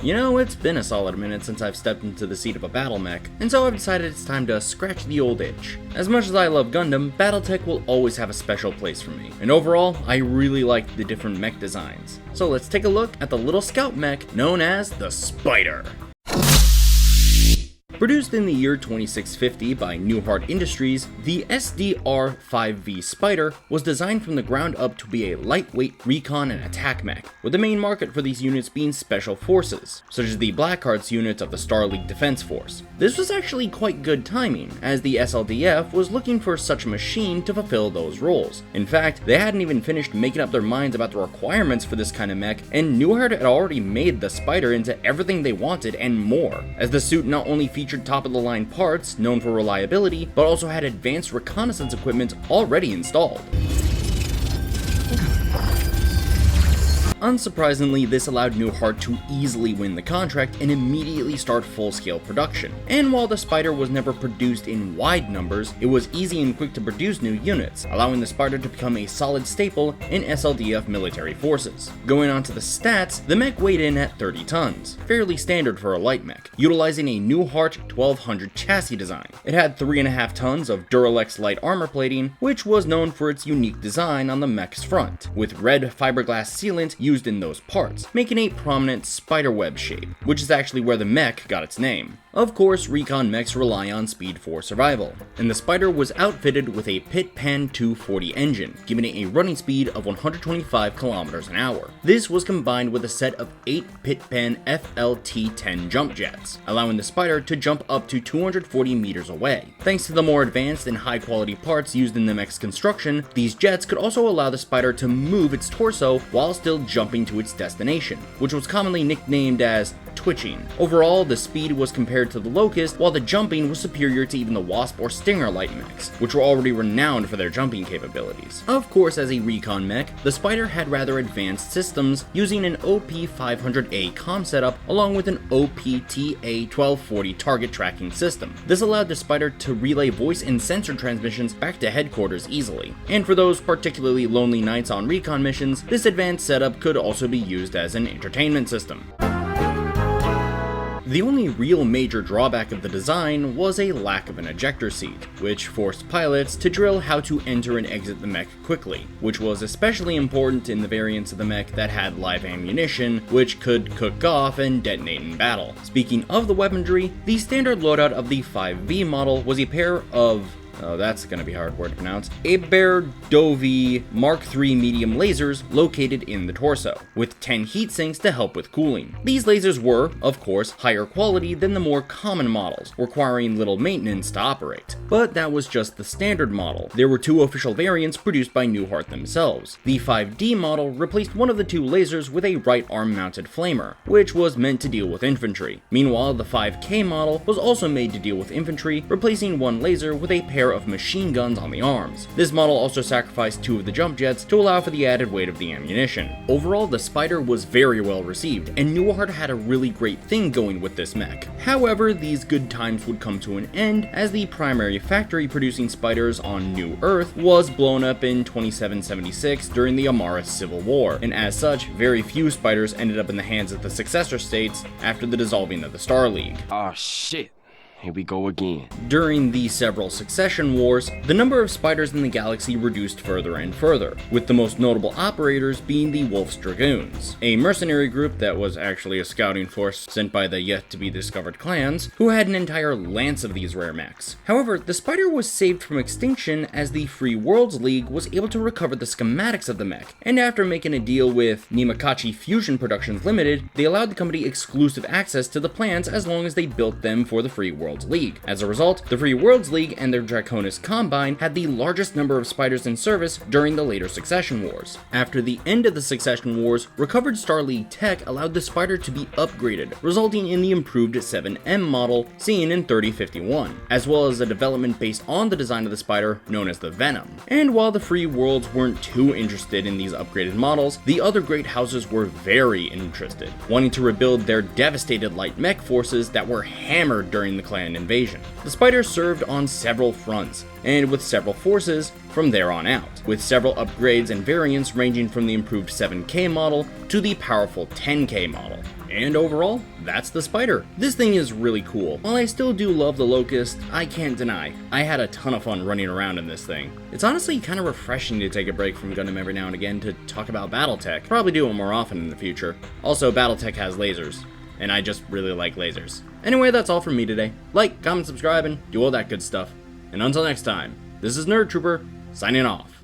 You know, it's been a solid minute since I've stepped into the seat of a battle mech, and so I've decided it's time to scratch the old itch. As much as I love Gundam, Battletech will always have a special place for me, and overall, I really like the different mech designs. So let's take a look at the little scout mech known as the Spider. Produced in the year 2650 by Newhart Industries, the SDR-5V Spider was designed from the ground up to be a lightweight recon and attack mech, with the main market for these units being special forces, such as the Blackhearts unit of the Star League Defense Force. This was actually quite good timing, as the SLDF was looking for such a machine to fulfill those roles. In fact, they hadn't even finished making up their minds about the requirements for this kind of mech, and Newhart had already made the Spider into everything they wanted and more, as the suit not only featured top-of-the-line parts, known for reliability, but also had advanced reconnaissance equipment already installed. Unsurprisingly, this allowed Newhart to easily win the contract and immediately start full-scale production. And while the Spider was never produced in wide numbers, it was easy and quick to produce new units, allowing the Spider to become a solid staple in SLDF military forces. Going on to the stats, the mech weighed in at 30 tons, fairly standard for a light mech, utilizing a Newhart 1200 chassis design. It had 3.5 tons of Duralex light armor plating, which was known for its unique design on the mech's front, with red fiberglass sealant used in those parts, making a prominent spiderweb shape, which is actually where the mech got its name. Of course, recon mechs rely on speed for survival, and the Spider was outfitted with a Pit Pan 240 engine, giving it a running speed of 125 km an hour. This was combined with a set of 8 Pit Pan FLT-10 jump jets, allowing the Spider to jump up to 240 meters away. Thanks to the more advanced and high quality parts used in the mech's construction, these jets could also allow the Spider to move its torso while still jumping to its destination, which was commonly nicknamed as twitching. Overall, the speed was compared to the Locust, while the jumping was superior to even the Wasp or Stinger light mechs, which were already renowned for their jumping capabilities. Of course, as a recon mech, the Spider had rather advanced systems, using an OP-500A comm setup along with an OPTA-1240 target tracking system. This allowed the Spider to relay voice and sensor transmissions back to headquarters easily. And for those particularly lonely nights on recon missions, this advanced setup could also be used as an entertainment system. The only real major drawback of the design was a lack of an ejector seat, which forced pilots to drill how to enter and exit the mech quickly, which was especially important in the variants of the mech that had live ammunition, which could cook off and detonate in battle. Speaking of the weaponry, the standard loadout of the 5V model was a pair of that's gonna be a hard word to pronounce, Dovi Mark III medium lasers located in the torso, with 10 heat sinks to help with cooling. These lasers were, of course, higher quality than the more common models, requiring little maintenance to operate. But that was just the standard model. There were 2 official variants produced by Newhart themselves. The 5D model replaced one of the 2 lasers with a right arm mounted flamer, which was meant to deal with infantry. Meanwhile, the 5K model was also made to deal with infantry, replacing one laser with a pair of machine guns on the arms. This model also sacrificed 2 of the jump jets to allow for the added weight of the ammunition. Overall, the Spider was very well received, and Newhart had a really great thing going with this mech. However, these good times would come to an end as the primary factory producing Spiders on New Earth was blown up in 2776 during the Amara Civil War, and as such, very few Spiders ended up in the hands of the successor states after the dissolving of the Star League. Oh shit. Here we go again. During the several succession wars, the number of Spiders in the galaxy reduced further and further, with the most notable operators being the Wolf's Dragoons, a mercenary group that was actually a scouting force sent by the yet-to-be-discovered clans, who had an entire lance of these rare mechs. However, the Spider was saved from extinction as the Free Worlds League was able to recover the schematics of the mech, and after making a deal with Nimakachi Fusion Productions Limited, they allowed the company exclusive access to the plans as long as they built them for the Free Worlds League. As a result, the Free Worlds League and their Draconis Combine had the largest number of Spiders in service during the later Succession Wars. After the end of the Succession Wars, recovered Star League tech allowed the Spider to be upgraded, resulting in the improved 7M model seen in 3051, as well as a development based on the design of the Spider known as the Venom. And while the Free Worlds weren't too interested in these upgraded models, the other great houses were very interested, wanting to rebuild their devastated light mech forces that were hammered during the planned invasion. The Spider served on several fronts, and with several forces from there on out, with several upgrades and variants ranging from the improved 7K model to the powerful 10K model. And overall, that's the Spider. This thing is really cool. While I still do love the Locust, I can't deny, I had a ton of fun running around in this thing. It's honestly kind of refreshing to take a break from Gundam every now and again to talk about Battletech. Probably do it more often in the future. Also, Battletech has lasers, and I just really like lasers. Anyway, that's all from me today. Like, comment, subscribe, and do all that good stuff. And until next time, this is Nerd Trooper, signing off.